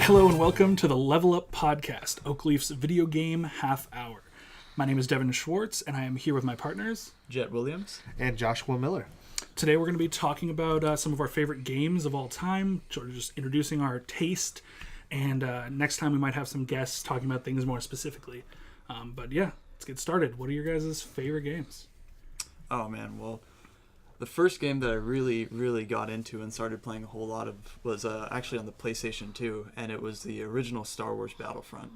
Hello and welcome to the Level Up Podcast, Oakleaf's video game half hour. My name is Devin Schwartz, and I am here with my partners, Jet Williams and Joshua Miller. Today we're going to be talking about some of our favorite games of all time, sort of just introducing our taste, and next time we might have some guests talking about things more specifically. But yeah, let's get started. What are your guys' favorite games? Oh man, well, the first game that I really got into and started playing a whole lot of was actually on the PlayStation 2, and it was the original Star Wars Battlefront.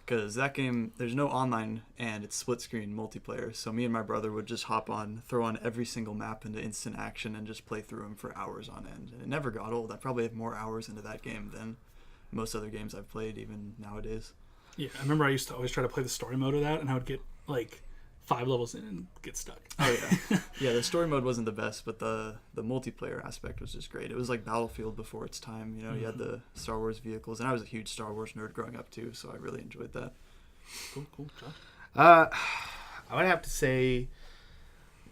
Because that game, there's no online, and it's split-screen multiplayer, so me and my brother would just hop on, throw on every single map into instant action, and just play through them for hours on end. And it never got old. I probably have more hours into that game than most other games I've played, even nowadays. Yeah, I remember I used to always try to play the story mode of that, and I would get, 5 levels in and get stuck. Oh yeah. Yeah, the story mode wasn't the best, but the multiplayer aspect was just great. It was like Battlefield before its time, you know. You had the Star Wars vehicles, and I was a huge Star Wars nerd growing up too, so I really enjoyed that. Cool, Josh. I would have to say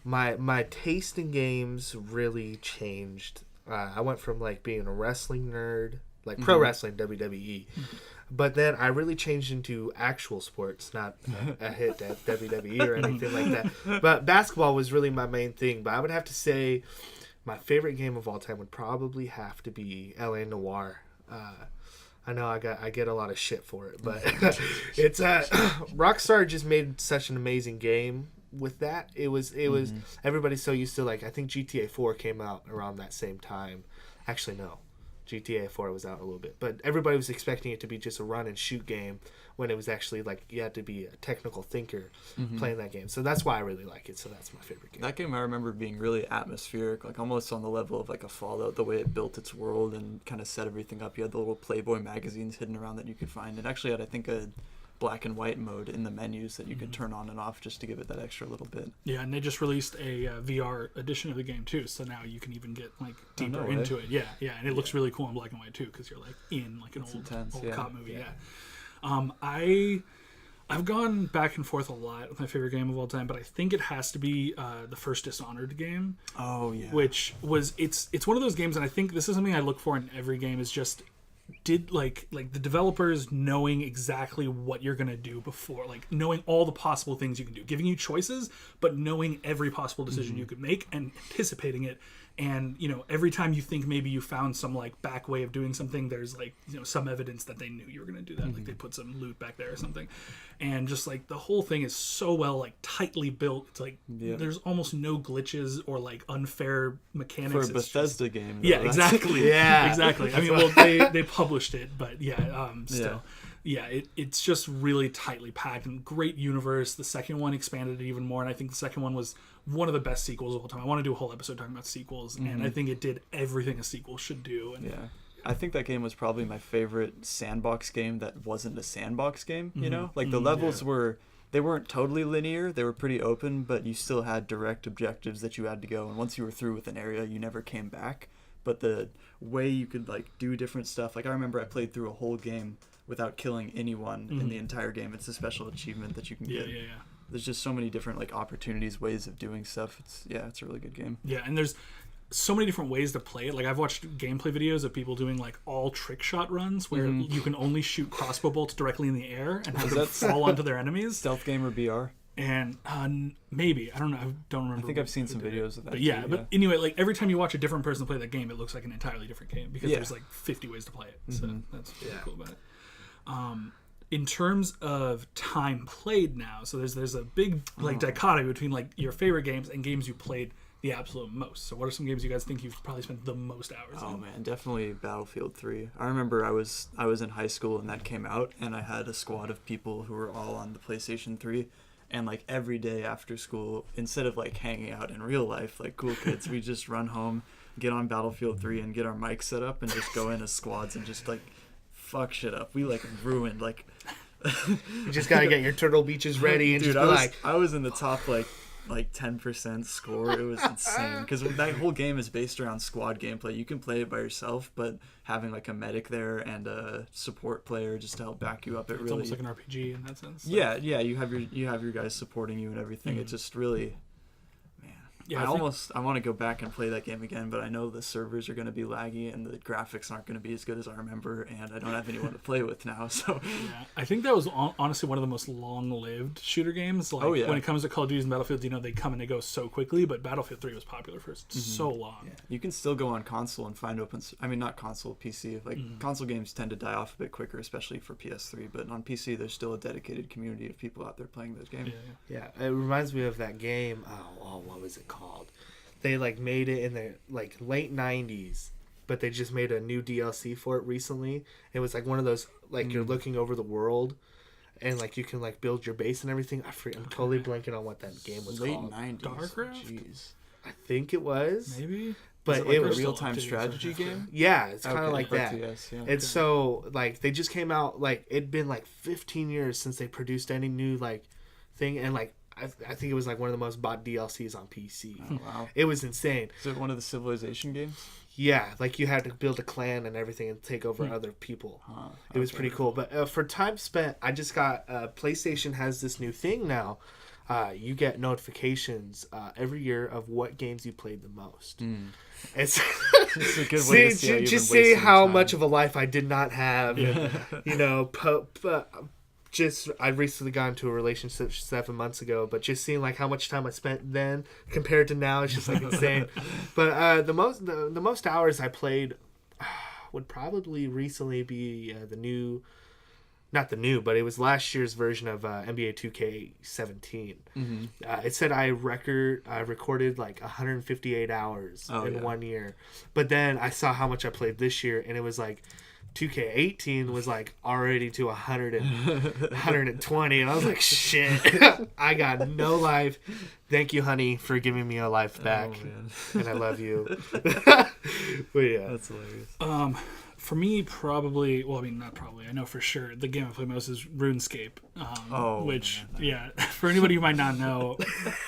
my taste in games really changed. I went from being a wrestling nerd, pro wrestling, WWE. But then I really changed into actual sports, not a hit at WWE or anything like that. But basketball was really my main thing. But I would have to say my favorite game of all time would probably have to be LA Noire. I know I get a lot of shit for it, but it's Rockstar just made such an amazing game with that. It was everybody's so used to I think GTA 4 came out around that same time. Actually, no. GTA 4 was out a little bit, but everybody was expecting it to be just a run and shoot game when it was actually you had to be a technical thinker playing that game. So that's why I really like it. So that's my favorite game. That game I remember being really atmospheric, almost on the level of a Fallout, the way it built its world and kind of set everything up. You had the little Playboy magazines hidden around that you could find. It actually had, I think, a black and white mode in the menus that you could turn on and off just to give it that extra little bit. Yeah, and they just released a VR edition of the game too, so now you can even get deeper into it. Yeah, and it looks really cool in black and white too, because you're in an old cop movie. Yeah. I've gone back and forth a lot with my favorite game of all time, but I think it has to be the first Dishonored game. Oh yeah, which was it's one of those games, and I think this is something I look for in every game, is just did the developers knowing exactly what you're going to do before, knowing all the possible things you can do, giving you choices, but knowing every possible decision you could make and anticipating it. And, every time you think maybe you found some back way of doing something, there's some evidence that they knew you were going to do that. They put some loot back there or something. And just the whole thing is so well tightly built. It's there's almost no glitches or unfair mechanics. For a Bethesda game. Yeah, exactly. Yeah. Exactly. I mean, they published it, but still. Yeah, it's just really tightly packed and great universe. The second one expanded it even more, and I think the second one was one of the best sequels of all time. I want to do a whole episode talking about sequels, and I think it did everything a sequel should do. And I think that game was probably my favorite sandbox game that wasn't a sandbox game, you know? The levels they weren't totally linear, they were pretty open, but you still had direct objectives that you had to go, and once you were through with an area, you never came back. But the way you could do different stuff, I remember I played through a whole game without killing anyone in the entire game. It's a special achievement that you can get. Yeah. There's just so many different opportunities, ways of doing stuff. It's a really good game. Yeah, and there's so many different ways to play it. I've watched gameplay videos of people doing all trick shot runs where you can only shoot crossbow bolts directly in the air and have them fall onto their enemies. Stealth game or BR? And maybe, I don't know, I don't remember. I think I've seen some videos of that. But but anyway, every time you watch a different person play that game, it looks like an entirely different game because there's 50 ways to play it. So that's really cool about it. In terms of time played now, so there's a big dichotomy between your favorite games and games you played the absolute most. So what are some games you guys think you've probably spent the most hours on? Oh man, definitely Battlefield 3. I remember I was in high school and that came out, and I had a squad of people who were all on the PlayStation 3. And every day after school, instead of hanging out in real life like cool kids, we just run home, get on Battlefield 3 and get our mics set up and just go in as squads and just fuck shit up. We ruined You just gotta get your Turtle Beaches ready and dude, just I was in the top 10% score. It was insane because that whole game is based around squad gameplay. You can play it by yourself, but having a medic there and a support player just to help back you up, it's almost like an RPG in that sense. Yeah, you have your guys supporting you and everything. It just really, man. Yeah, I want to go back and play that game again, but I know the servers are going to be laggy and the graphics aren't going to be as good as I remember, and I don't have anyone to play with now. So yeah, I think that was honestly one of the most long-lived shooter games. Like, when it comes to Call of Duty and Battlefield, they come and they go so quickly, but Battlefield 3 was popular for so long. Yeah. You can still go on console and find not console, PC. Like console games tend to die off a bit quicker, especially for PS3, but on PC there's still a dedicated community of people out there playing those games. Yeah, it reminds me of that game. Oh, what was it called? They like made it in the like late 90s, but they just made a new DLC for it recently. It was like one of those like you're looking over the world and like you can like build your base and everything. I'm totally blanking on what that game was called. Late 90s. Starcraft? Jeez. I think it was. Maybe. But it was a real-time strategy game? Yeah, it's kind of like that. RTS, yeah. And so like they just came out, like it'd been like 15 years since they produced any new like thing, and like I think it was like one of the most bought DLCs on PC. Oh, wow. It was insane. Is it one of the Civilization games? Yeah, like you had to build a clan and everything and take over other people. It was pretty cool. But for time spent, I just got PlayStation has this new thing now. You get notifications every year of what games you played the most. It's a good way to see how you've been see wasting how time. much of a life I did not have. I recently got into a relationship 7 months ago, but just seeing like how much time I spent then compared to now, it's just like insane. But the most hours I played would probably recently be not the new, but it was last year's version of NBA 2K17. It said I recorded like 158 hours in 1 year. But then I saw how much I played this year, and it was like 2K18 was like already to 120, and I was like, shit, I got no life. Thank you, honey, for giving me a life back, and I love you. But yeah, that's hilarious. For me, probably, well, I mean, not probably, I know for sure, the game I play most is RuneScape, which, for anybody who might not know,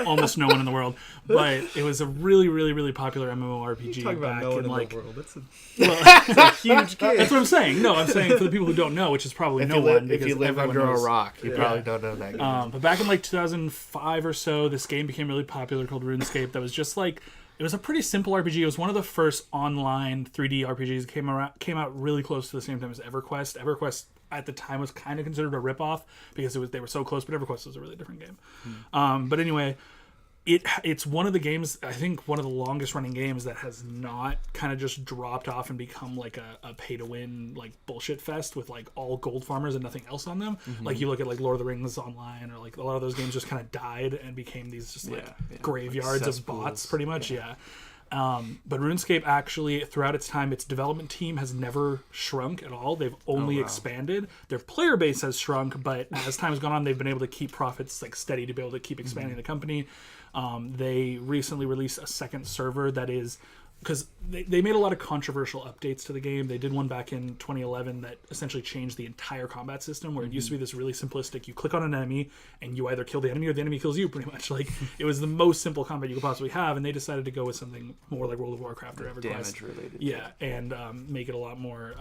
almost no one in the world, but it was a really, really, really popular MMORPG back in, like... world. It's a huge game. That's what I'm saying. No, I'm saying for the people who don't know, which is probably one. If you live under a rock, you probably don't know that game. But back in, like, 2005 or so, this game became really popular called RuneScape that was just, like... It was a pretty simple RPG. It was one of the first online 3D RPGs that came out really close to the same time as EverQuest. EverQuest at the time was kind of considered a ripoff because they were so close, but EverQuest was a really different game. But anyway, it's one of the games, I think one of the longest running games that has not kind of just dropped off and become like a pay to win like bullshit fest with like all gold farmers and nothing else on them. Like you look at like Lord of the Rings Online, or like a lot of those games just kind of died and became these just graveyards of bots pretty much. But RuneScape actually, throughout its time, its development team has never shrunk at all. They've only expanded. Their player base has shrunk, but as time has gone on, they've been able to keep profits like steady to be able to keep expanding the company. They recently released a second server that is, because they made a lot of controversial updates to the game. They did one back in 2011 that essentially changed the entire combat system, where it used to be this really simplistic, you click on an enemy and you either kill the enemy or the enemy kills you, pretty much. Like, it was the most simple combat you could possibly have, and they decided to go with something more like World of Warcraft or EverQuest. Damage related. Yeah, and make it a lot more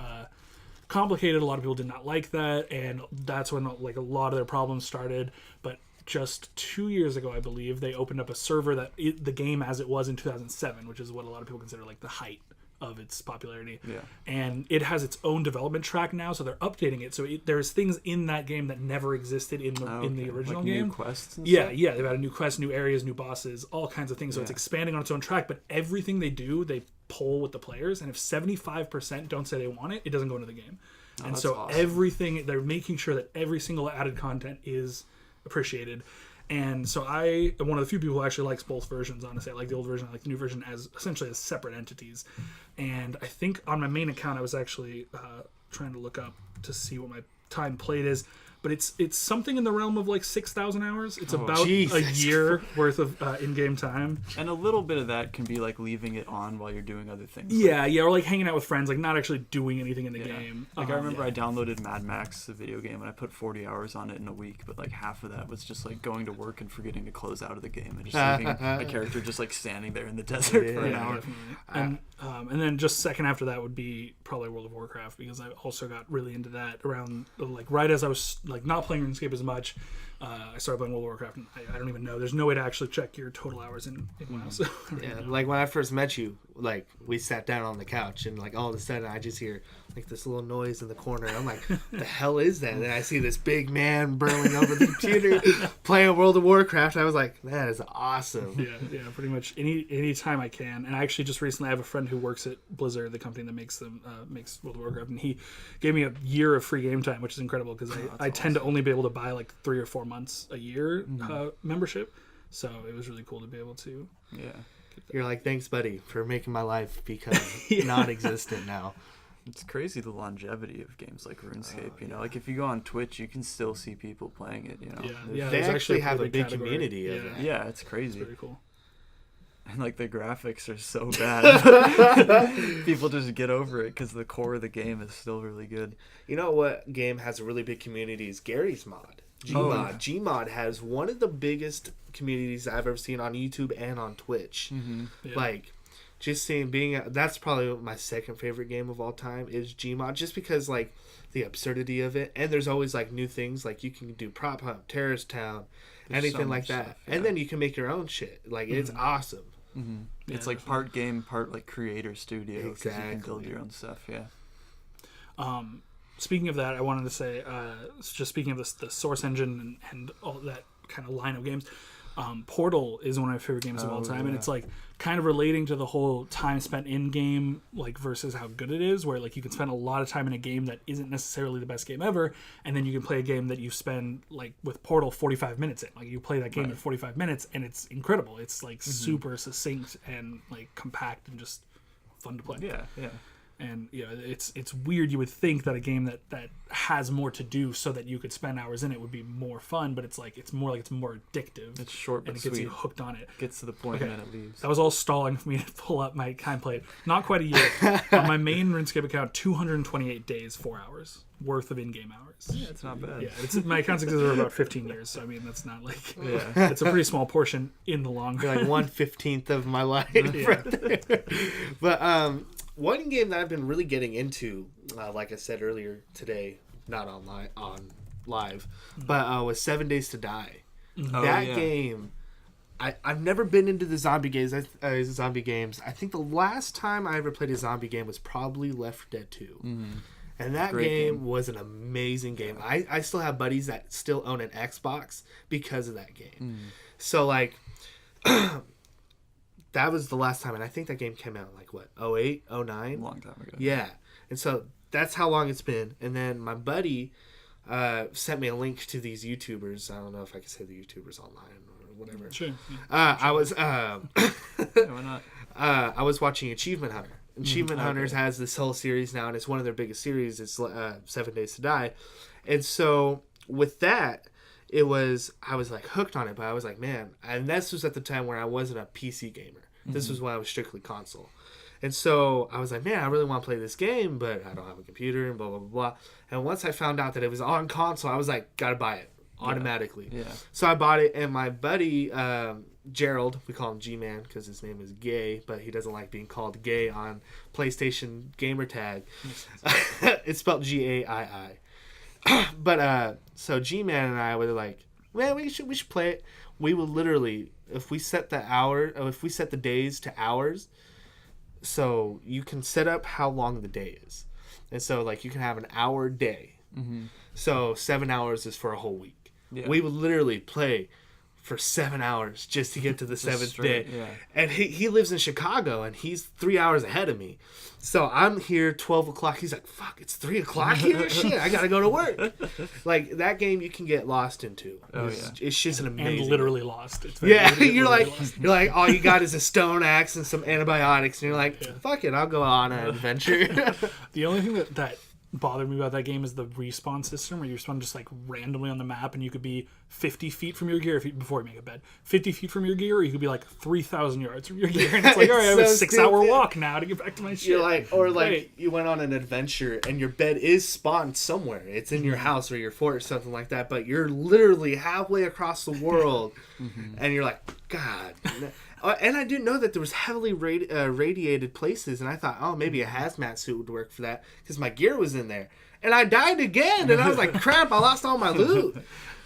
complicated. A lot of people did not like that, and that's when like a lot of their problems started. But just 2 years ago, I believe, they opened up a server that the game as it was in 2007, which is what a lot of people consider like the height of its popularity. Yeah. And it has its own development track now, so they're updating it. So there's things in that game that never existed in the original game. New quests and stuff? Stuff? Yeah, they've added new quests, new areas, new bosses, all kinds of things. So it's expanding on its own track, but everything they do, they poll with the players, and if 75% don't say they want it, it doesn't go into the game. And so awesome. Everything, they're making sure that every single added content is appreciated. And so I am one of the few people who actually likes both versions, honestly. I like the old version, I like the new version as essentially as separate entities. And I think on my main account, I was actually trying to look up to see what my time played is. But it's something in the realm of like 6,000 hours. It's about a year worth of in-game time. And a little bit of that can be like leaving it on while you're doing other things. Yeah, or like hanging out with friends, like not actually doing anything in the game. Like I remember I downloaded Mad Max, the video game, and I put 40 hours on it in a week, but like half of that was just like going to work and forgetting to close out of the game and just leaving a character just like standing there in the desert for an hour. And then just second after that would be probably World of Warcraft, because I also got really into that around like right as I was like not playing RuneScape as much. I started playing World of Warcraft, and I don't even know. There's no way to actually check your total hours in WoW. So Yeah, like when I first met you, like we sat down on the couch, and like all of a sudden I just hear like this little noise in the corner. I'm like, the hell is that? And then I see this big man burling over the computer playing World of Warcraft. I was like, that is awesome. Yeah, pretty much any time I can. And I actually just recently I have a friend who works at Blizzard, the company that makes World of Warcraft, and he gave me a year of free game time, which is incredible because I tend to only be able to buy like 3 or 4 months a year membership. So it was really cool to be able to. Yeah. You're like, thanks, buddy, for making my life become non-existent now. It's crazy the longevity of games like RuneScape. You know, like if you go on Twitch, you can still see people playing it. You know, Yeah, they there's actually have a pretty big category. community of Yeah. it. yeah, it's crazy. It's very cool. And like the graphics are so bad. People just get over it because the core of the game is still really good. You know what game has a really big community is Gary's Mod. Gmod. Oh, yeah. Gmod has one of the biggest communities I've ever seen on YouTube and on Twitch. Mm-hmm. Yeah. Like, just seeing that's probably my second favorite game of all time is Gmod, just because like the absurdity of it, and there's always like new things, like you can do prop hunt, terrorist town, There's anything so like much that, stuff, yeah. and then you can make your own shit. Like it's awesome. Mm-hmm. Yeah, It's like part game, part like creator studio. 'Cause you can build Exactly. your own stuff. Yeah. Speaking of that, I wanted to say, just speaking of the Source engine and all that kind of line of games, Portal is one of my favorite games of all time, and yeah. it's like kind of relating to the whole time spent in game, like versus how good it is, where like you can spend a lot of time in a game that isn't necessarily the best game ever, and then you can play a game that you spend like with Portal 45 minutes in. Like you play that game in 45 minutes, and it's incredible. It's like super succinct and like compact and just fun to play. Yeah. Yeah. And it's weird. You would think that a game that has more to do so that you could spend hours in it would be more fun, but it's more addictive. It's short but and it gets sweet. you hooked on it. Gets to the point Okay. and then it leaves. That was all stalling for me to pull up my time played. Not quite a year. On my main RuneScape account, 228 days, 4 hours worth of in-game hours. Yeah, it's not bad. Yeah, my account's existed for about 15 years, so I mean that's not like Yeah. it's a pretty small portion in the long You're run. like 1/15 of my life right there. But one game that I've been really getting into, like I said earlier today, not on live, but was 7 Days to Die. Oh, That yeah. game, I've never been into the zombie games. Zombie games. I think the last time I ever played a zombie game was probably Left 4 Dead 2. Mm-hmm. And that Great game. was an amazing game. I still have buddies that still own an Xbox because of that game. Mm. So, like, that was the last time. And I think that game came out, like, what, 08, 09? A long time ago. Yeah. And so that's how long it's been. And then my buddy sent me a link to these YouTubers. I don't know if I can say the YouTubers online or whatever. Sure. I was Yeah, why not? I was watching Achievement Hunter. Achievement Okay. Hunters has this whole series now, and it's one of their biggest series. It's 7 Days to Die. And so with that, I was like hooked on it, but I was like, man, and this was at the time where I wasn't a PC gamer. This was when I was strictly console. And so I was like, man, I really want to play this game, but I don't have a computer and blah, blah, blah, blah. And once I found out that it was on console, I was like, gotta buy it automatically. Yeah. So I bought it, and my buddy, Gerald, we call him G-Man because his name is Gay, but he doesn't like being called gay on PlayStation gamer tag. It's spelled G-A-I-I. But so G-Man and I were like, man, we should play it. We will literally, if we set the days to hours, so you can set up how long the day is. And so like you can have an hour day. Mm-hmm. So 7 hours is for a whole week. Yeah. We would literally play for 7 hours just to get to the seventh day. straight, yeah. And he lives in Chicago, and he's 3 hours ahead of me. So I'm here 12 o'clock. He's like, fuck, it's 3 o'clock here? Shit, I got to go to work. Like, that game you can get lost into. Oh, It's just an amazing And literally lost. It's very yeah, literally you're lost. like, all you got is a stone axe and some antibiotics, and you're like, fuck it, I'll go on an adventure. The only thing that bothered me about that game is the respawn system, where you respawn just like randomly on the map, and you could be 50 feet from your gear before you make a bed, 50 feet from your gear, or you could be like 3,000 yards from your gear, and it's like, all right, I have a It's so 6-hour stupid. walk now to get back to my shit. You're like, or like Right. you went on an adventure and your bed is spawned somewhere. It's in your house or your fort or something like that, but you're literally halfway across the world, and you're like, God. And I didn't know that there was heavily radiated places, and I thought, oh, maybe a hazmat suit would work for that because my gear was in there. and I died again, and I was like, crap, I lost all my loot.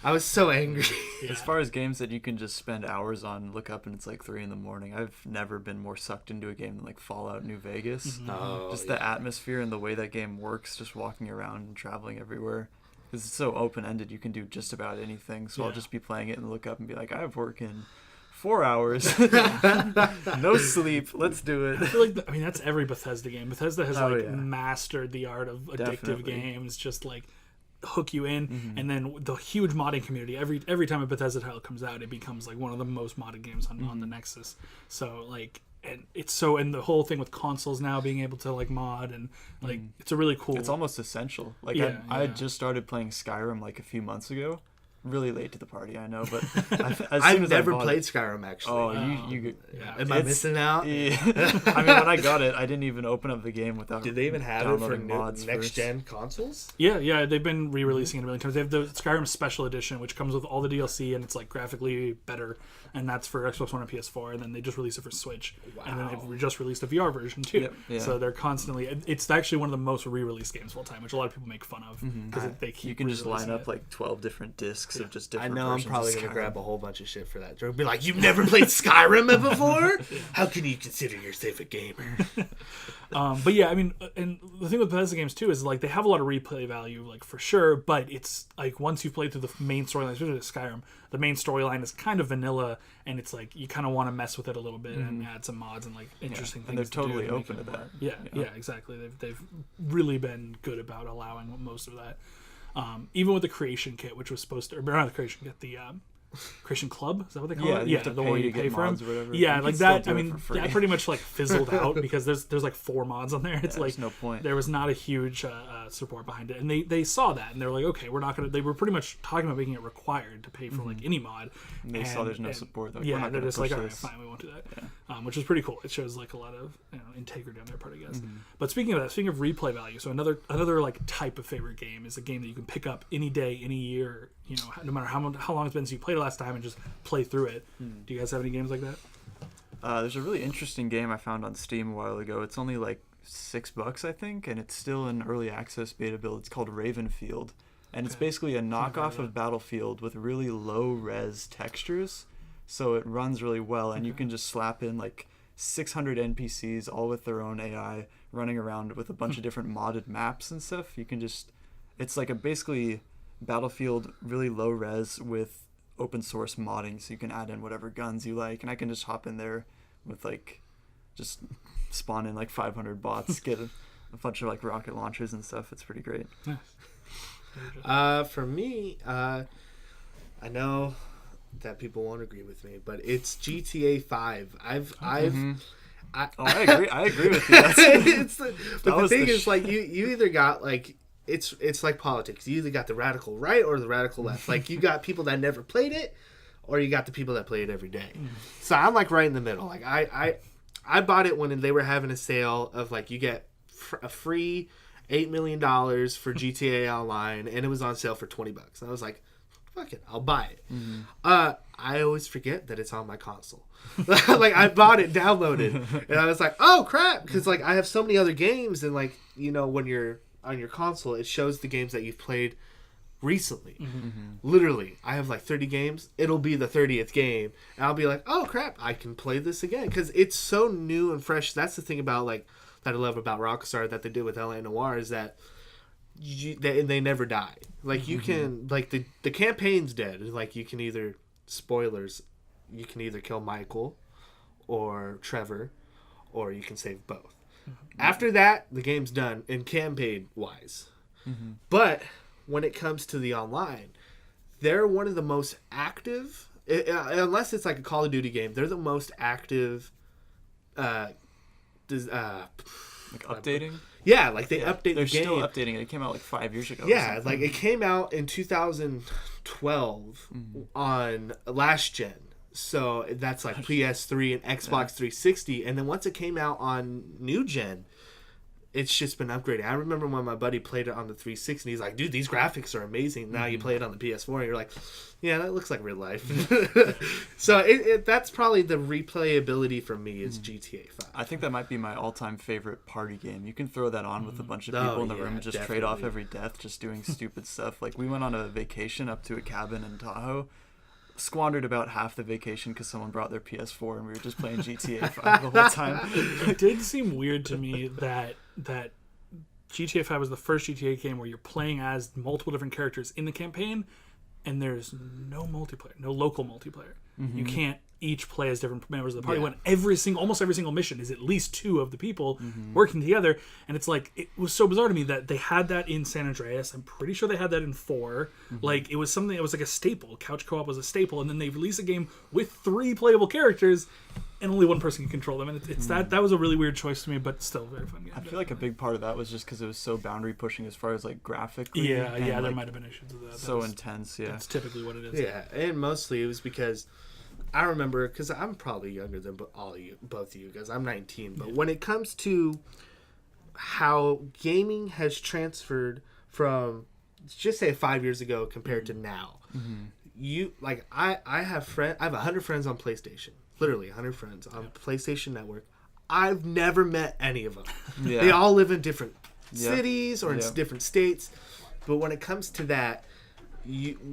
I was so angry. As far as games that you can just spend hours on, look up and it's like 3 a.m. I've never been more sucked into a game than like Fallout New Vegas. Oh, Just the atmosphere and the way that game works, just walking around and traveling everywhere. Because it's so open-ended, you can do just about anything. So I'll just be playing it and look up and be like, I have work in 4 hours. No sleep. Let's do it. I feel like that's every Bethesda game. Bethesda has mastered the art of addictive games. Just like hook you in, and then the huge modding community. Every time a Bethesda title comes out, it becomes like one of the most modded games on the Nexus. So like, and the whole thing with consoles now being able to like mod and like it's a really cool. It's almost essential. Like I just started playing Skyrim like a few months ago. Really late to the party, I know, but I've never played Skyrim actually. Oh, you am I missing out? Yeah. I mean, when I got it, I didn't even open up the game without. Did they even have it for mods next gen consoles? Yeah, they've been re-releasing it a million times. They have the Skyrim Special Edition, which comes with all the DLC and it's like graphically better, and that's for Xbox One and PS4. And then they just released it for Switch, and then they've just released a VR version too. Yep, yeah. So they're constantly. It's actually one of the most re-released games of all time, which a lot of people make fun of because they keep. You can just line up like 12 different discs of just different. I know. I'm versions probably of gonna Skyrim. grab a whole bunch of shit for that. Be like, you've never played Skyrim before? How can you consider yourself a gamer? But yeah, I mean, and the thing with Bethesda games too is like they have a lot of replay value, like for sure. But it's like once you've played through the main storyline, especially with Skyrim, the main storyline is kind of vanilla, and it's like you kind of want to mess with it a little bit and add some mods and like interesting things. And they're to totally do open to that. Yeah, exactly. They've really been good about allowing most of that. Even with the creation kit, which was supposed to, or not the creation kit, the Creation Club, is that what they call it? Yeah, the one you pay for mods or whatever. Yeah, You like can still that. do I it mean, for free. that pretty much like fizzled out because there's like 4 mods on there. It's like there's no point. There was not a huge support behind it, and they saw that and they were like, okay, we're not gonna. They were pretty much talking about making it required to pay for like any mod. And they saw there's no support. Like, Yeah, they're just like, all right, fine, we won't do that. Which is pretty cool. It shows like a lot of integrity on their part, I guess. But speaking of that, speaking of replay value, so another like type of favorite game is a game that you can pick up any day, any year. You know, no matter how long it's been since you played it last time, and just play through it. Do you guys have any games like that? There's a really interesting game I found on Steam a while ago. It's only like $6, I think, and it's still in early access beta build. It's called Ravenfield, and it's basically a knockoff of Battlefield with really low res textures, so it runs really well, and you can just slap in like 600 NPCs, all with their own AI, running around with a bunch of different modded maps and stuff. You can just, it's like a basically Battlefield really low res with open source modding, so you can add in whatever guns you like, and I can just hop in there with like just spawn in like 500 bots, get a bunch of like rocket launchers and stuff. It's pretty great. Nice. For me, I know that people won't agree with me, but it's GTA 5. I agree with you. But the thing is, like, you either got like it's like politics. You either got the radical right or the radical left. Like, you got people that never played it, or you got the people that play it every day. So I'm like right in the middle. Like I bought it when they were having a sale of like you get a free $8 million for GTA Online, and it was on sale for $20. And I was like, fuck it, I'll buy it. I always forget that it's on my console. Like, I bought it downloaded, and I was like, oh crap, because like I have so many other games, and like, you know, when you're on your console, it shows the games that you've played recently. Literally, I have like 30 games. It'll be the 30th game, and I'll be like, oh crap, I can play this again, because it's so new and fresh. That's the thing about like that I love about Rockstar that they did with LA Noire, is that they never die. Like, you can, like, the campaign's dead. Like, you can either, spoilers, you can either kill Michael or Trevor, or you can save both. After that, the game's done in campaign wise. But when it comes to the online, they're one of the most active, unless it's like a Call of Duty game, they're the most active Like updating? Yeah, like they update the game. They're still updating it. It came out like 5 years ago. Yeah, like it came out in 2012 on last gen. So that's like PS3 and Xbox 360. And then once it came out on new gen, it's just been upgraded. I remember when my buddy played it on the 360, he's like, dude, these graphics are amazing. Now you play it on the PS4 and you're like, yeah, that looks like real life. So that's probably the replayability for me is GTA 5. I think that might be my all-time favorite party game. You can throw that on with a bunch of people in the room and just trade off every death, just doing stupid stuff. Like, we went on a vacation up to a cabin in Tahoe, squandered about half the vacation because someone brought their PS4 and we were just playing GTA 5 the whole time. It did seem weird to me that GTA 5 was the first GTA game where you're playing as multiple different characters in the campaign, and there's no multiplayer, no local multiplayer. You can't each play as different members of the party when almost every single mission is at least two of the people working together. And it's like, it was so bizarre to me that they had that in San Andreas. I'm pretty sure they had that in 4. Like, it was something, it was like a staple. Couch co-op was a staple, and then they released a game with 3 playable characters and only one person can control them. And it's that was a really weird choice to me, but still a very fun game. I feel like a big part of that was just because it was so boundary pushing as far as like graphically. Yeah, there might have been issues with that. So intense, That's typically what it is. Yeah, and mostly it was because I remember, because I'm probably younger than both of you guys. I'm 19, but when it comes to how gaming has transferred from, just say 5 years ago compared to now, you like I have 100 friends on PlayStation, literally 100 friends on PlayStation Network. I've never met any of them. They all live in different cities or in different states, but when it comes to that,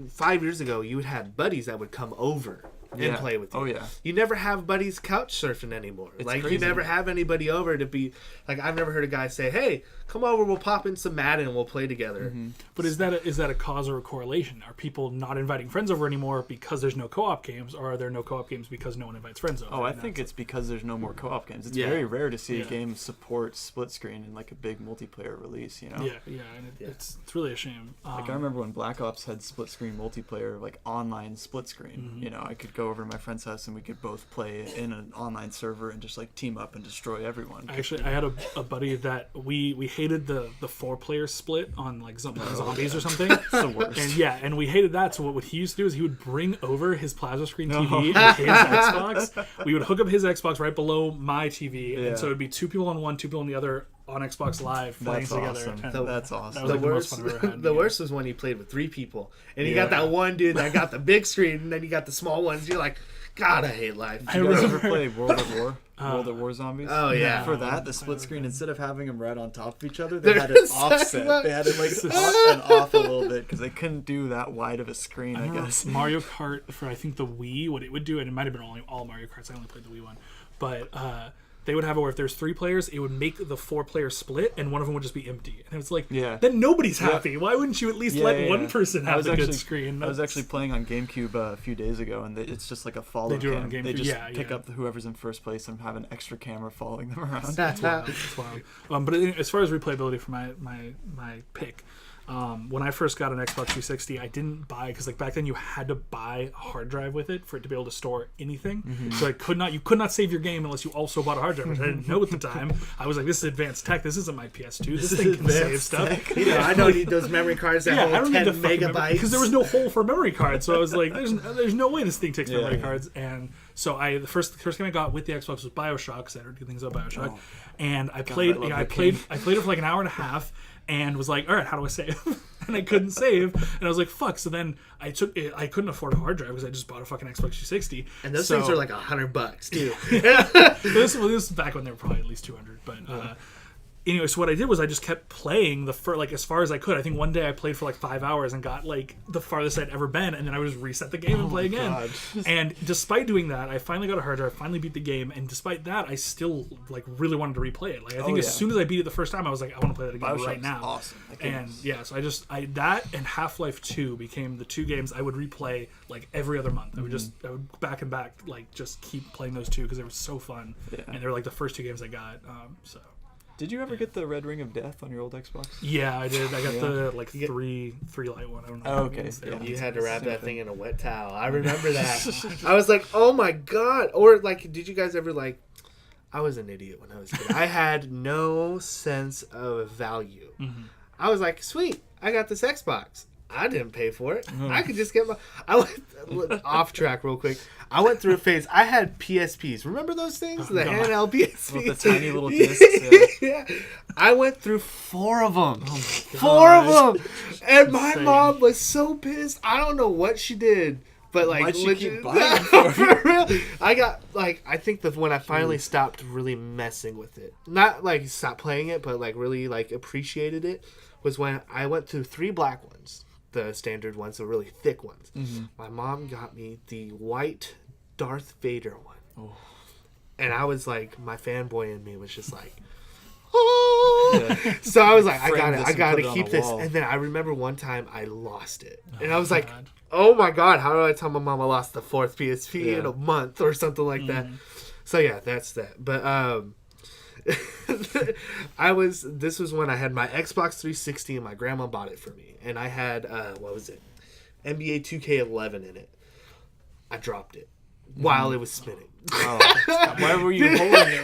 5 years ago you would have buddies that would come over and play with you. Oh, yeah. You never have buddies couch surfing anymore. It's like, crazy. you never have anybody over to be... Like, I've never heard a guy say, hey, come over, we'll pop in some Madden and we'll play together. But is that a cause or a correlation? Are people not inviting friends over anymore because there's no co-op games, or are there no co-op games because no one invites friends over? Oh, I think it's because there's no more co-op games. It's very rare to see a game support split screen in like a big multiplayer release, you know? And it's really a shame. Like, I remember when Black Ops had split screen multiplayer, like online split screen. You know, I could go over to my friend's house and we could both play in an online server and just like team up and destroy everyone. Actually, I had a buddy that we hated the 4-player split on like zombies or something. It's the worst. And we hated that. So what he used to do is he would bring over his plasma screen TV and his Xbox. We would hook up his Xbox right below my TV, and so it would be 2 people on one, 2 people on the other on Xbox Live playing together. Awesome. That's awesome. That was The worst was when he played with 3 people, and you got that one dude that got the big screen, and then you got the small ones. You're like, God, I hate life. Did you guys ever play World at War? World at War Zombies? Oh, yeah. For that, the split screen, instead of having them right on top of each other, they had it offset. They had it like on and off a little bit because they couldn't do that wide of a screen, I guess. Mario Kart for, I think, the Wii, what it would do, and it might have been all Mario Karts. I only played the Wii one. But they would have it where if there's 3 players, it would make the 4-player split, and one of them would just be empty. And it was like, then nobody's happy. Why wouldn't you at least let one person have a good screen? I was actually playing on GameCube a few days ago, and it's just like a follow cam. They just pick up whoever's in first place and have an extra camera following them around. That's wild. That's wild. But as far as replayability for my pick, when I first got an Xbox 360, I didn't buy, because like back then you had to buy a hard drive with it for it to be able to store anything. So you could not save your game unless you also bought a hard drive, which I didn't know at the time. I was like, this is advanced tech. This isn't my PS2. This thing can save stuff. I don't need those memory cards that hold 10 megabytes. Because there was no hole for memory cards. So I was like, there's no way this thing takes memory cards. And so the first game I got with the Xbox was BioShock, because I heard good things about BioShock. And I played it for like an hour and a half. And was like, all right, how do I save? And I couldn't save. And I was like, fuck. So then I couldn't afford a hard drive because I just bought a fucking Xbox 360. And those things are like $100 too. This was back when they were probably at least 200. But anyway, so what I did was I just kept playing as far as I could. I think one day I played for like 5 hours and got like the farthest I'd ever been, and then I would just reset the game and play again. God. And despite doing that, I finally got a hard drive, finally beat the game, and despite that, I still like really wanted to replay it. Like I think as soon as I beat it the first time, I was like, I want to play that again right now. Awesome. And so that and Half-Life 2 became the 2 games I would replay like every other month. I would back and back like just keep playing those 2 because they were so fun, and they were like the first 2 games I got. Did you ever get the Red Ring of Death on your old Xbox? Yeah, I did. I got the like three light one. I don't know. Oh, okay. You had to wrap that thing in a wet towel. I remember that. I was like, oh my God. Or like, did you guys ever like? I was an idiot when I was a kid. I had no sense of value. I was like, sweet, I got this Xbox. I didn't pay for it. I could just get my. I went off track real quick. I went through a phase. I had PSPs. Remember those things? The handheld PSPs with the tiny little discs. Yeah. I went through 4 of them. Oh 4 of them, and my mom was so pissed. I don't know what she did. But like, why'd she keep buying them for real? I got like, I think that when I finally stopped really messing with it, not like stopped playing it, but like really like appreciated it, was when I went through 3 black ones, the standard ones, the really thick ones. Mm-hmm. My mom got me the white Darth Vader one, and I was like, my fanboy in me was just like. So I was like, I gotta keep this. And then I remember one time I lost it, and I was like, oh my god, how do I tell my mom I lost the 4th PSP in a month or something like that? So yeah, that's that. But this was when I had my Xbox 360 and my grandma bought it for me, and I had what was it, NBA 2K11 in it. I dropped it while it was spinning. Why were you holding it?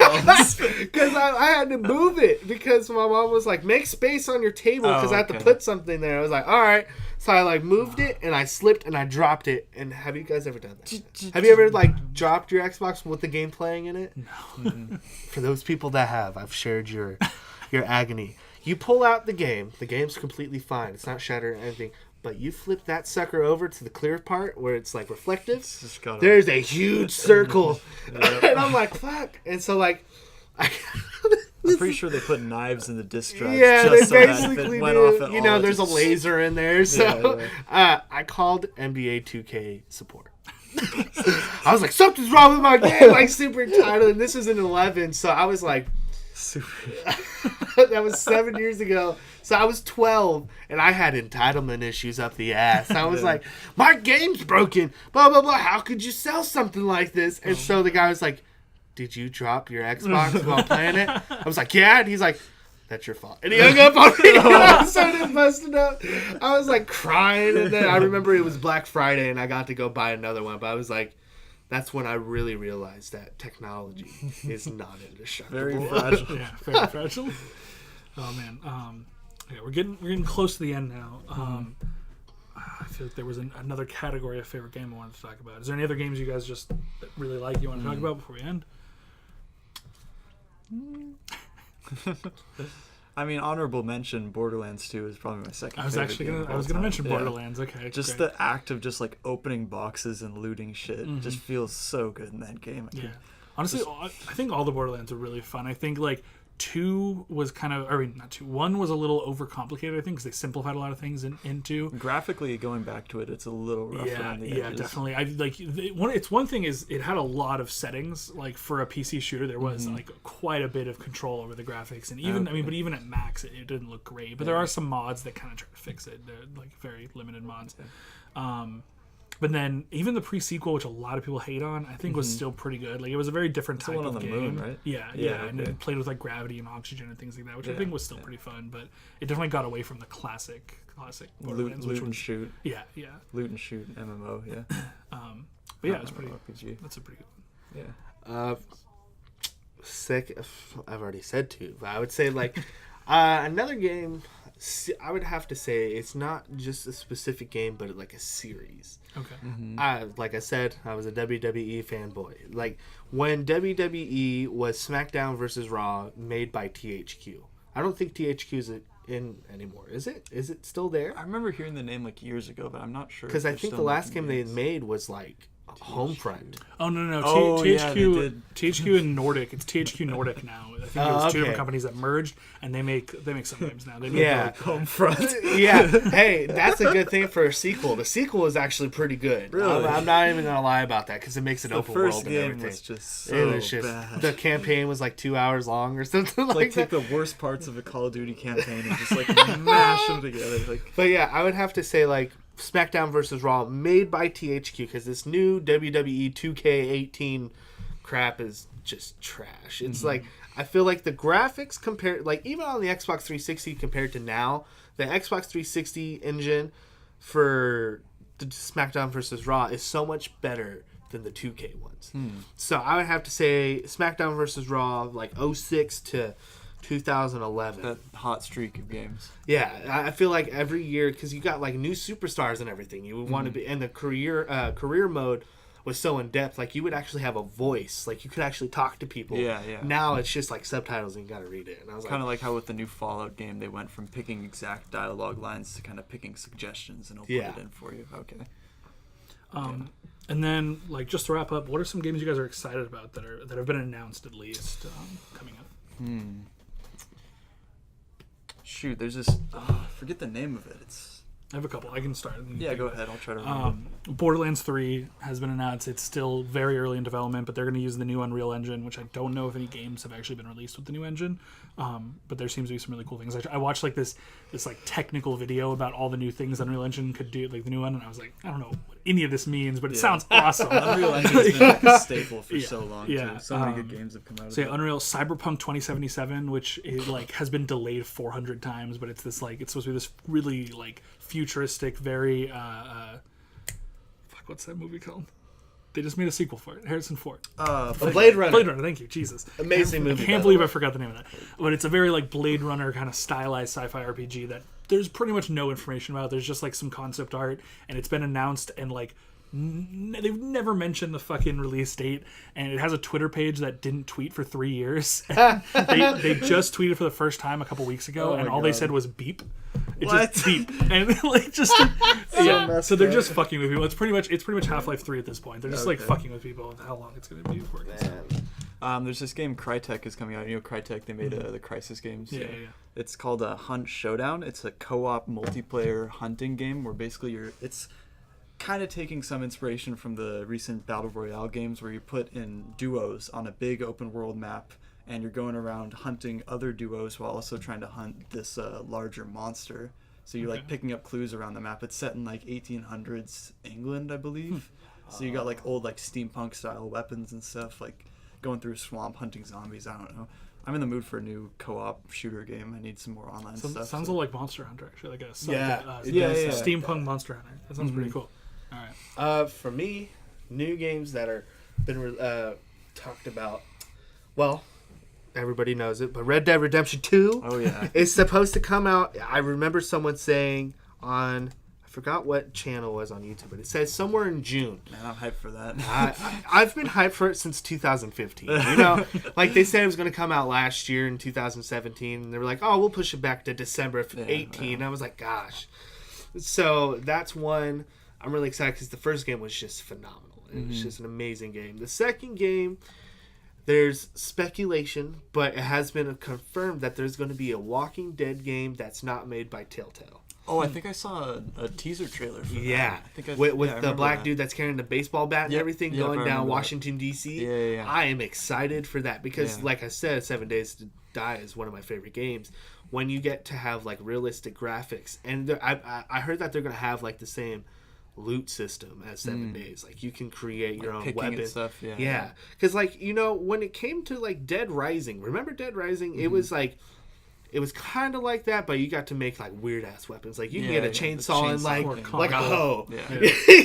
Because I had to move it because my mom was like, make space on your table because I had to put something there. I was like, all right. So I like moved it and I slipped and I dropped it. And have you guys ever done that? Have you ever like dropped your Xbox with the game playing in it? No. For those people that have, I've shared your agony. You pull out the game. The game's completely fine. It's not shattered or anything. But you flip that sucker over to the clear part where it's like reflective. There's a huge circle. And I'm like, fuck. And so like, I'm pretty sure they put knives in the disc drive. Yeah, just they so basically went do. off You know, there's a laser in there. So I called NBA 2K support. I was like, something's wrong with my game. Like super entitled. And this was in 11. So I was like, that was 7 years ago. So I was 12, and I had entitlement issues up the ass. I was like, my game's broken, blah, blah, blah. How could you sell something like this? And so the guy was like, did you drop your Xbox while playing it? I was like, yeah. And he's like, that's your fault. And he hung up on me, and I started busting up. I was like crying, and then I remember it was Black Friday, and I got to go buy another one. But I was like, that's when I really realized that technology is not indestructible. Very fragile. Yeah, very fragile. Oh, man. Okay, we're getting close to the end now. I feel like there was another category of favorite game I wanted to talk about. Is there any other games you guys just really like you want to talk about before we end? I mean, honorable mention, Borderlands 2 is probably my second. I was gonna mention Borderlands. Okay, just great. the act of just like opening boxes and looting shit just feels so good in that game. Honestly, I think all the Borderlands are really fun. I think like 2 was kind of, I mean, not 2. 1 was a little overcomplicated, I think, because they simplified a lot of things in 2. Graphically, going back to it, it's a little rough around the edges. Definitely. I like it's one thing is it had a lot of settings. Like for a PC shooter, there was like quite a bit of control over the graphics, and even but even at max, it didn't look great. But there are some mods that kind of try to fix it. They're like very limited mods. But then even the pre-sequel, which a lot of people hate on, I think was still pretty good. Like it was a very different type of game. Moon, right? Yeah, and it played with like gravity and oxygen and things like that, which I think was still pretty fun. But it definitely got away from the classic Borderlands, loot and shoot. Yeah. Loot and shoot MMO. Yeah. But yeah, it's pretty. RPG. That's a pretty good one. Yeah. Sick. I've already said 2, but I would say like another game. I would have to say it's not just a specific game, but like a series. Okay. Like I said, I was a WWE fanboy. Like when WWE was SmackDown versus Raw, made by THQ. I don't think THQ's in anymore. Is it? Is it still there? I remember hearing the name like years ago, but I'm not sure. Because I think the last game they made was like Homefront. Oh no! Oh, THQ and Nordic. It's THQ Nordic now. I think it was 2 different companies that merged, and they make some games now. They make like Homefront. Yeah. Hey, that's a good thing for a sequel. The sequel is actually pretty good. Really? I'm not even gonna lie about that because it makes it open world and everything. Was just so it was just bad. The campaign was like 2 hours long or something like that. Take the worst parts of a Call of Duty campaign and just like mash them together. Like. But yeah, I would have to say like SmackDown vs. Raw, made by THQ, because this new WWE 2K18 crap is just trash. It's like, I feel like the graphics compared, like even on the Xbox 360 compared to now, the Xbox 360 engine for the SmackDown vs. Raw is so much better than the 2K ones. So I would have to say SmackDown vs. Raw, like 06 to 2011. That hot streak of games. Yeah, I feel like every year, because you got like new superstars and everything, you would want to be, and the career mode was so in depth. Like you would actually have a voice, like you could actually talk to people. Yeah. Now it's just like subtitles and you got to read it. And I was kind of like how with the new Fallout game, they went from picking exact dialogue lines to kind of picking suggestions, and it'll put it in for you. Okay. And then, like, just to wrap up, what are some games you guys are excited about that have been announced at least coming up? Shoot, there's this. I forget the name of it. I have a couple. I can start. Yeah, go ahead. I'll try to remember. Borderlands 3 has been announced. It's still very early in development, but they're going to use the new Unreal Engine, which I don't know if any games have actually been released with the new engine. But there seems to be some really cool things. I watched like this like technical video about all the new things Unreal Engine could do, like the new one, and I was like, I don't know what any of this means, but it sounds awesome. Unreal Engine has been like a staple for so long. Yeah. Too. So many good games have come out of it. So Unreal Cyberpunk 2077, which is, like has been delayed 400 times, but it's this like it's supposed to be this really like futuristic, very what's that movie called? They just made a sequel for it. Harrison Ford. Blade Runner. Blade Runner. Thank you, Jesus. Amazing movie. I can't believe I forgot the name of that. But it's a very like Blade Runner kind of stylized sci-fi RPG that there's pretty much no information about. There's just like some concept art, and it's been announced, and like they've never mentioned the fucking release date, and it has a Twitter page that didn't tweet for 3 years. they just tweeted for the first time a couple weeks ago, and all they said was beep. It just beep, and like just so they're just fucking with people. It's pretty much Half-Life 3 at this point. They're just like fucking with people with how long it's going to be before it gets out. There's this game Crytek is coming out. You know Crytek? They made the Crysis games. Yeah. It's called Hunt Showdown. It's a co-op multiplayer hunting game where basically it's kind of taking some inspiration from the recent Battle Royale games where you put in duos on a big open world map, and you're going around hunting other duos while also trying to hunt this larger monster. So you're like picking up clues around the map. It's set in like 1800s England, I believe. So you got like old like steampunk style weapons and stuff, like going through a swamp hunting zombies. I don't know. I'm in the mood for a new co-op shooter game. I need some more online stuff. Sounds a little like Monster Hunter, actually. Like a steampunk Monster Hunter. That sounds pretty cool. All right. For me, new games that are been talked about. Well, everybody knows it, but Red Dead Redemption 2 is supposed to come out. I remember someone saying on, I forgot what channel it was on YouTube, but it says somewhere in June. Man, I'm hyped for that. I've been hyped for it since 2015. You know, like they said it was going to come out last year in 2017, and they were like, oh, we'll push it back to December of 18. And I was like, gosh. So that's one I'm really excited because the first game was just phenomenal. It was just an amazing game. The second game, there's speculation, but it has been confirmed that there's going to be a Walking Dead game that's not made by Telltale. Oh, I think I saw a teaser trailer for that. Yeah, with the black dude that's carrying the baseball bat and everything going down Washington, D.C. Yeah. I am excited for that because, like I said, 7 Days to Die is one of my favorite games. When you get to have, like, realistic graphics, and I heard that they're going to have, like, the same loot system as 7 Days. Like, you can create your own weapons. Stuff, yeah. Because, like, you know, when it came to, like, Dead Rising, remember Dead Rising? It was, like... It was kind of like that, but you got to make like weird ass weapons. Like you can get a chainsaw and like a hoe. Yeah.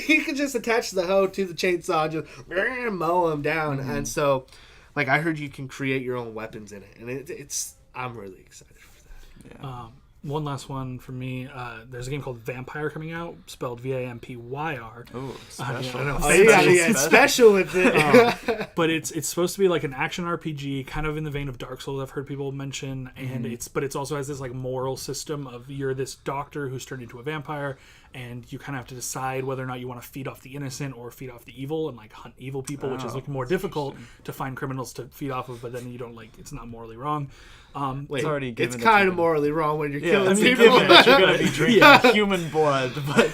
You can just attach the hoe to the chainsaw and just mow them down. And so, like I heard you can create your own weapons in it, and it's I'm really excited for that. Yeah. One last one for me. There's a game called Vampire coming out, spelled Vampyr. Oh, special. It's special with it. But it's supposed to be like an action RPG, kind of in the vein of Dark Souls. I've heard people mention, and it's also has this like moral system of you're this doctor who's turned into a vampire, and you kind of have to decide whether or not you want to feed off the innocent or feed off the evil, and like hunt evil people, which is looking more difficult to find criminals to feed off of. But then you don't like it's not morally wrong. Wait, it's kind of morally wrong when you're killing people. You're going to be drinking human blood, but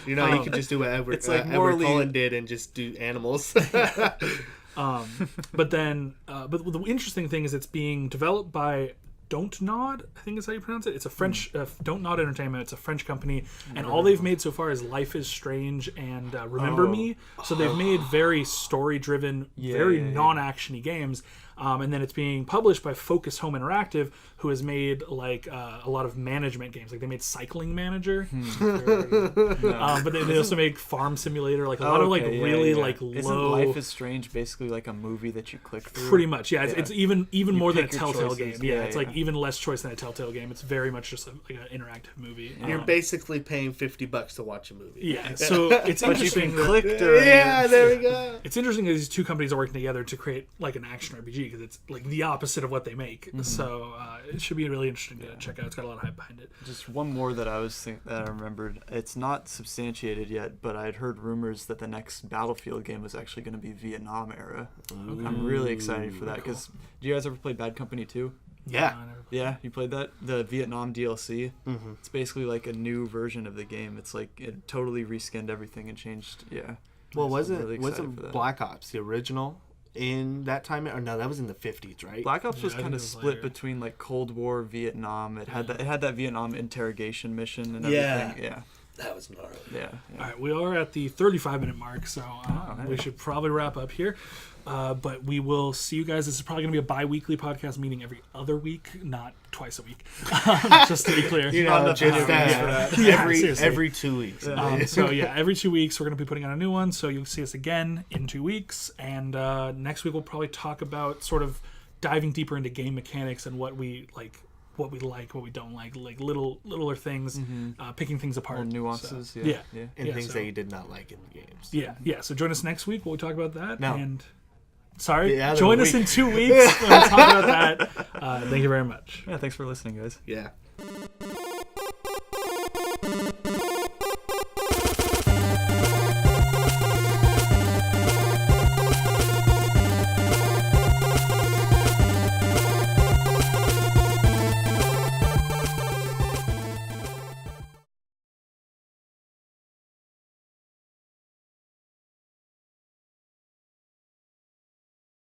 you know you could just do whatever it's like Edward Cullen did and just do animals. But the interesting thing is it's being developed by Don't Nod, I think is how you pronounce it. It's a French Don't Nod Entertainment. It's a French company, and all they've made so far is Life is Strange and Remember Me. So they've made very story-driven, very non-actiony games. And then it's being published by Focus Home Interactive, who has made like a lot of management games. Like they made Cycling Manager, but they also make Farm Simulator. Like a lot of like really like low. Isn't Life is Strange basically like a movie that you click through? Pretty much, yeah. It's even more than a pick your Telltale choices. game. Yeah, it's like even less choice than a Telltale game. It's very much just like an interactive movie. You're basically paying $50 to watch a movie. Yeah, so it's But you interesting. can click during Yeah, there we go. It's interesting that these two companies are working together to create like an action RPG because it's like the opposite of what they make. So it should be really interesting to check out. It's got a lot of hype behind it. Just one more that I remembered. It's not substantiated yet, but I'd heard rumors that the next Battlefield game was actually going to be Vietnam era. I'm really excited for that because do you guys ever play Bad Company 2? Yeah. Yeah, you played that? The Vietnam DLC? Mm-hmm. It's basically like a new version of the game. It's like it totally reskinned everything and changed, Well, So I'm really excited for that. Black Ops the original in that time? Or no, that was in the 50s, right? Black Ops was I think kind it of was split later. between like Cold War, Vietnam. It had that Vietnam interrogation mission and Yeah. everything. Yeah. That was gnarly. Yeah. All right, we are at the 35-minute mark, so hey. we should probably wrap up here. But we will see you guys. This is probably going to be a bi-weekly podcast, meaning every other week, not twice a week. Just to be clear. You know, just Yeah, seriously. every 2 weeks. So yeah, every 2 weeks we're going to be putting out a new one. So you'll see us again in 2 weeks, and next week we'll probably talk about sort of diving deeper into game mechanics and what we like, what we don't like littler things, picking things apart, Little nuances. So, Yeah. And things so- that you did not like in the games. Yeah. So join us next week. We'll talk about that. No. And sorry, The other join us week. in 2 weeks. We'll talk about that. Thank you very much. Yeah. Thanks for listening, guys. Yeah.